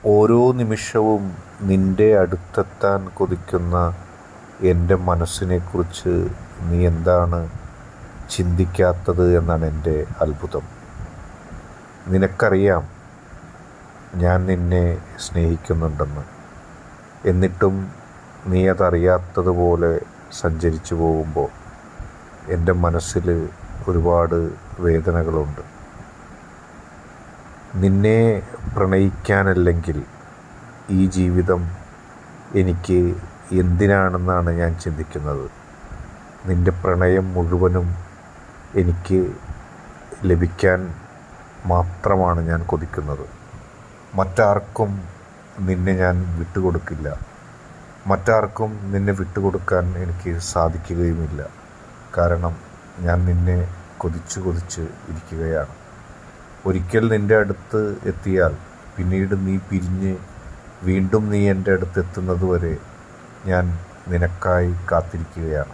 ഓരോ നിമിഷവും നിൻ്റെ അടുത്തെത്താൻ കൊതിക്കുന്ന എൻ്റെ മനസ്സിനെക്കുറിച്ച് നീ എന്താണ് ചിന്തിക്കാത്തത് എന്നാണ് എൻ്റെ അത്ഭുതം. നിനക്കറിയാം ഞാൻ നിന്നെ സ്നേഹിക്കുന്നുണ്ടെന്ന്. എന്നിട്ടും നീ അതറിയാത്തതുപോലെ സഞ്ചരിച്ചു പോകുമ്പോൾ എൻ്റെ മനസ്സിൽ ഒരുപാട് വേദനകളുണ്ട്. നിന്നെ പ്രണയിക്കാനല്ലെങ്കിൽ ഈ ജീവിതം എനിക്ക് എന്തിനാണെന്നാണ് ഞാൻ ചിന്തിക്കുന്നത്. നിൻ്റെ പ്രണയം മുഴുവനും എനിക്ക് ലഭിക്കാൻ മാത്രമാണ് ഞാൻ കൊതിക്കുന്നത്. മറ്റാർക്കും നിന്നെ ഞാൻ വിട്ടുകൊടുക്കില്ല. മറ്റാർക്കും നിന്നെ വിട്ടുകൊടുക്കാൻ എനിക്ക് സാധിക്കുകയുമില്ല. കാരണം ഞാൻ നിന്നെ കൊതിച്ച് ഇരിക്കുകയാണ്. ഒരിക്കൽ നിൻ്റെ അടുത്ത് എത്തിയാൽ പിന്നീട് നീ പിരിഞ്ഞ് വീണ്ടും നീ എൻ്റെ അടുത്ത് എത്തുന്നത് വരെ ഞാൻ നിനക്കായി കാത്തിരിക്കുകയാണ്.